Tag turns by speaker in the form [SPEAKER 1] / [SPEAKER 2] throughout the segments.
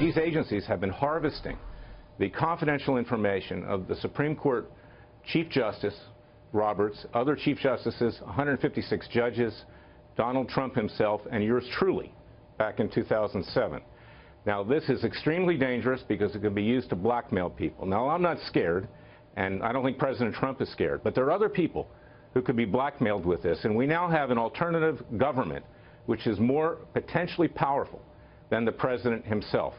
[SPEAKER 1] these agencies have been harvesting the confidential information of the Supreme Court Chief Justice Roberts, other Chief Justices, 156 judges, Donald Trump himself, and yours truly back in 2007. Now, this is extremely dangerous because it can be used to blackmail people. Now, I'm not scared, and I don't think President Trump is scared, but there are other people who could be blackmailed with this, and we now have an alternative government which is more potentially powerful than the president himself.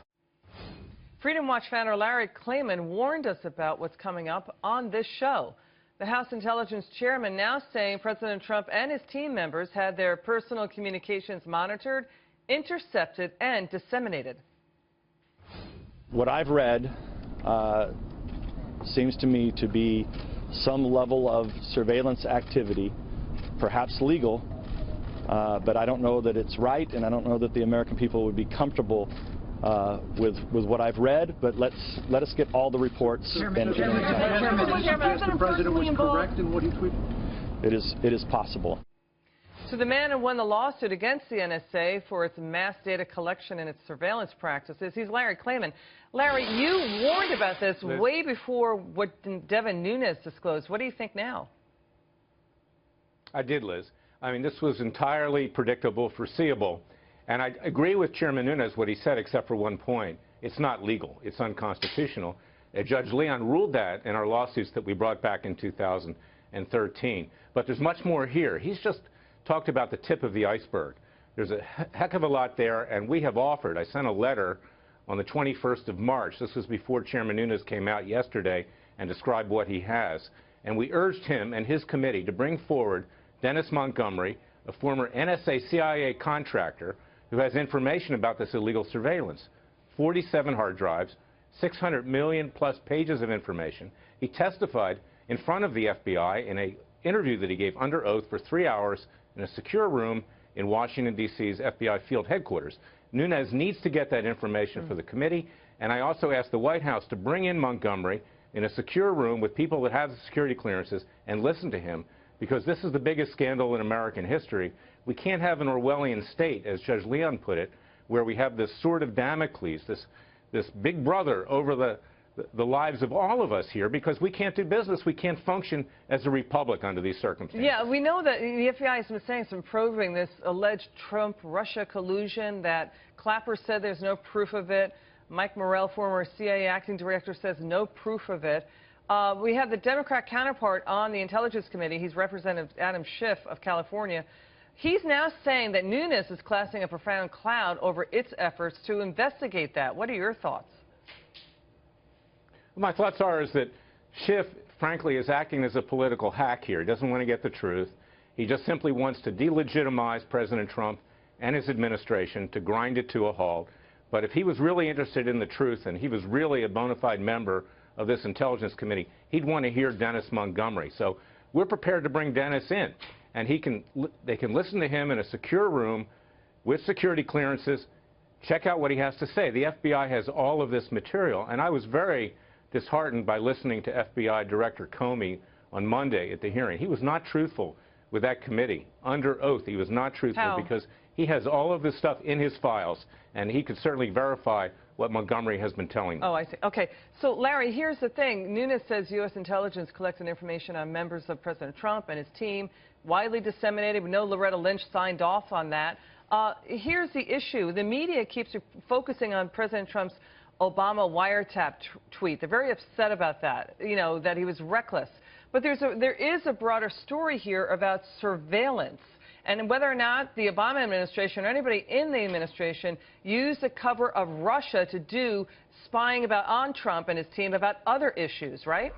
[SPEAKER 2] Freedom Watch founder Larry Klayman warned us about what's coming up on this show. The House Intelligence Chairman now saying President Trump and his team members had their personal communications monitored, intercepted, and disseminated.
[SPEAKER 3] What I've read seems to me to be some level of surveillance activity, perhaps legal, but I don't know that it's right, and I don't know that the American people would be comfortable with what I've read, but let us get all the reports.
[SPEAKER 4] The president was correct in what he tweeted?
[SPEAKER 3] It is possible.
[SPEAKER 2] So the man who won the lawsuit against the NSA for its mass data collection and its surveillance practices, he's Larry Klayman. Larry, you warned about this way before what Devin Nunes disclosed. What do you think now?
[SPEAKER 1] I did, Liz. I mean, this was entirely predictable, foreseeable. And I agree with Chairman Nunes what he said, except for one point. It's not legal. It's unconstitutional. Judge Leon ruled that in our lawsuits that we brought back in 2013. But there's much more here. He's just talked about the tip of the iceberg. There's a heck of a lot there, and we have offered. I sent a letter on the 21st of March. This was before Chairman Nunes came out yesterday and described what he has. And we urged him and his committee to bring forward Dennis Montgomery, a former NSA CIA contractor who has information about this illegal surveillance. 47 hard drives, 600 million plus pages of information. He testified in front of the FBI in an interview that he gave under oath for 3 hours in a secure room in Washington, D.C.'s FBI field headquarters. Nunes needs to get that information for the committee, and I also asked the White House to bring in Montgomery in a secure room with people that have security clearances and listen to him, because this is the biggest scandal in American history. We can't have an Orwellian state, as Judge Leon put it, where we have this sword of Damocles, this big brother over the lives of all of us here, because we can't do business. We can't function as a republic under these circumstances.
[SPEAKER 2] Yeah, we know that the FBI has been saying some probing this alleged Trump-Russia collusion, that Clapper said there's no proof of it. Mike Morrell, former CIA acting director, says no proof of it. We have the Democrat counterpart on the Intelligence Committee. He's Representative Adam Schiff of California. He's now saying that Nunes is casting a profound cloud over its efforts to investigate that. What are your thoughts?
[SPEAKER 1] My thoughts are that Schiff, frankly, is acting as a political hack here. He doesn't want to get the truth. He just simply wants to delegitimize President Trump and his administration, to grind it to a halt. But if he was really interested in the truth and he was really a bona fide member of this Intelligence Committee, he'd want to hear Dennis Montgomery. So we're prepared to bring Dennis in, and they can listen to him in a secure room with security clearances, check out what he has to say. The FBI has all of this material, and I was very disheartened by listening to FBI Director Comey on Monday at the hearing. He was not truthful with that committee. Under oath, he was not truthful because he has all of this stuff in his files, and he could certainly verify what Montgomery has been telling them.
[SPEAKER 2] Oh, I see. Okay. So, Larry, here's the thing. Nunes says U.S. intelligence collected information on members of President Trump and his team, widely disseminated. We know Loretta Lynch signed off on that. Here's the issue. The media keeps focusing on President Trump's Obama wiretap tweet. They're very upset about that, you know, that he was reckless. But there is a broader story here about surveillance, and whether or not the Obama administration or anybody in the administration used the cover of Russia to do spying on Trump and his team about other issues, right?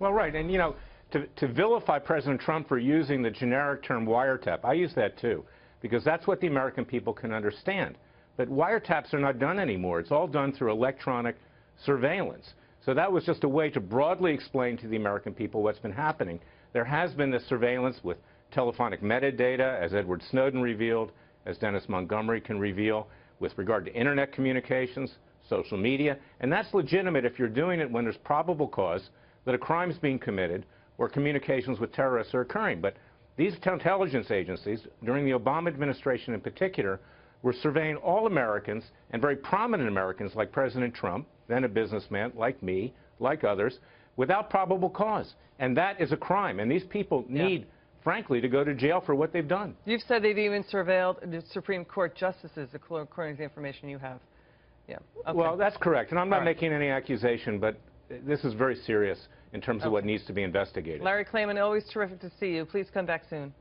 [SPEAKER 1] Well, right. And, you know, to vilify President Trump for using the generic term wiretap, I use that too, because that's what the American people can understand. But wiretaps are not done anymore. It's all done through electronic surveillance. So that was just a way to broadly explain to the American people what's been happening. There has been this surveillance with telephonic metadata, as Edward Snowden revealed, as Dennis Montgomery can reveal, with regard to internet communications, social media. And that's legitimate if you're doing it when there's probable cause that a crime is being committed or communications with terrorists are occurring. But these intelligence agencies, during the Obama administration in particular, were surveying all Americans and very prominent Americans like President Trump, then a businessman, like me, like others, without probable cause. And that is a crime. And these people need, frankly, to go to jail for what they've done.
[SPEAKER 2] You've said they've even surveilled the Supreme Court justices, according to the information you have. Yeah. Okay.
[SPEAKER 1] Well, that's correct. And I'm not making any accusation, but this is very serious in terms of what needs to be investigated.
[SPEAKER 2] Larry Klayman, always terrific to see you. Please come back soon.